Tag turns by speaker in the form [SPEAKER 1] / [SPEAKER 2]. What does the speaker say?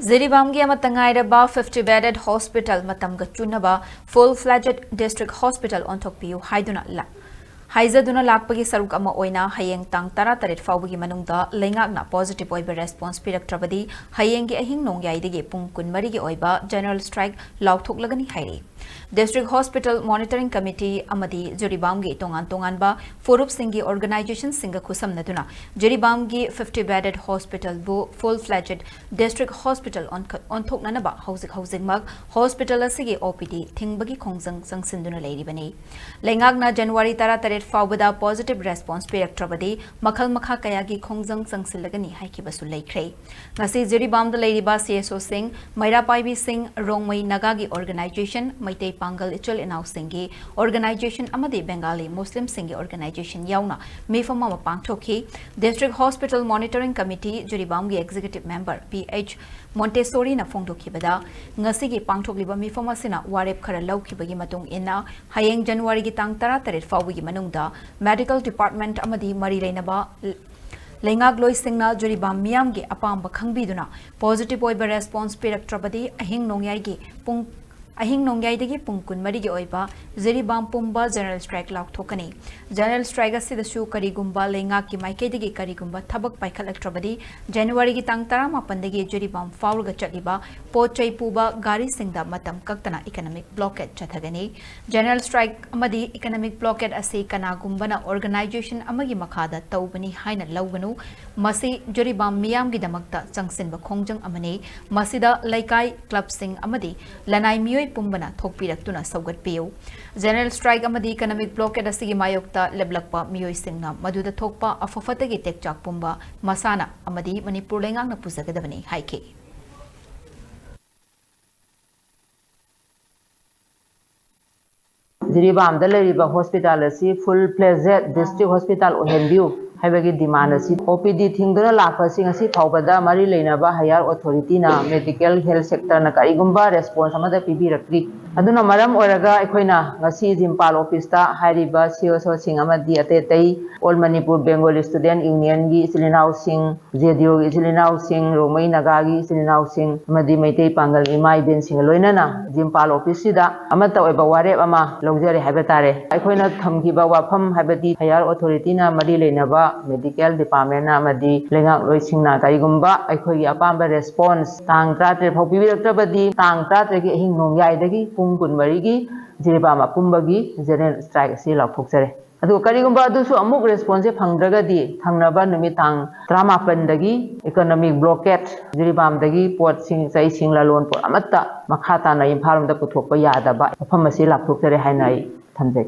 [SPEAKER 1] Ziribamgi amatangairaba 50-bedded hospital matamga chunaba full-fledged district hospital onthokpiu haiduna la. Haizaduna lakpagi saruk ama oina hayeng tang taratarit fawbagi manungda lengakna positive oiba response piraktrabadi hayengi ahing nongyaidagi pung kunmarigi oiba general strike Laothoklagani Hairi. District Hospital Monitoring Committee amadi Ziribamgi tongan-tonganba Furup Singi organization singa khusamnaduna Ziribamgi 50-bedded hospital bu full-fledged district hospital onthoknanaba housing mag hospital asigi OPD thingbagi khongjang sangsinduna leiribani. Lengakna January taratarit fawbada positive response piraktrabadi makhal makha kayagi khongjang sangsilagani haikibasu leikhrei. Ngasi Ziribamda leiriba CSO Singh Mairapaibi Singh Rongmai Nagagi organization Maitei Pangal Ichul Inau Singhi organization amadi Bengali Muslim Singhi organization yauna mifama mapangthokhi District Hospital Monitoring Committee Ziribamgi executive member PH Montessori na phongdokhibada ngasigi pangthokliba mifama sina warep khara lawkhibagi matung inna hayeng January gi tang 13 fawbagi manungda medical department amadi mari leinaba Lengak loi singna Ziribam miyamgi apamba khangbiduna positive oiba response piraktrabadi ahing nongyai pung kunmarigi oiba Ziribam pumba general strike Laothoklagani. General strike asidasu karigumba lengaki maikaidagi karigumba thabak paikhalaktrabadi January gi tang 18 Ziribam fawrga chatliba pochai puba gari singda matam kaktana economic blockade chathagani. General strike amadi economic blockade asi kanagumbana organization amagi makhada taubani haina lawganu masi Ziribam miyamgi damakta changsinba khongjang amani masida laikai club sing amadi lanai miyoi pumbana thokpiraktuna saugatpiu. General strike amadi economic blockade asigi mayokta leblakpa miyoi singna maduda thokpa afafatagi tekchak pumba masana amadi Manipur lengakna puzagadabani haike.
[SPEAKER 2] Ziribamda leiriba hospital asi full-fledged district hospital ohenbiu haibagi demand asi OPD thingduna lakpa sing asi thawbada mari leinaba higher authority na medical health sector na karigumba response amada pibirakri aduna maram oraga aikoina ngasi Imphal office ta hairiba CSO sing amadi atetei all Manipur Bengali student union gi silinau sing JDO gi silinau sing Romai Nagagi silinau sing amadi Maitei Pangal imai ben sing loinana Imphal office sida amata oiba warep ama longjare haibatare aikoina thamgiba wafam haibadi higher authority na mari leinaba medical department na amadi lengak loisingna karigumba aikogi apamba response tang 13 phau pibiraktrabadi tang 13 gi hing nongyai pung kunmarigi Ziribam pumbagi general strike si lauthoksare adu karigumba adusu amuk response phangdragadi thangnaba numitang 18 dagi economic blockade Ziribam dagi pot sing sai sing lalon pot amatta makhata na Imphal da puthokpa yadaba afam asi lauthoksare hainai thamjai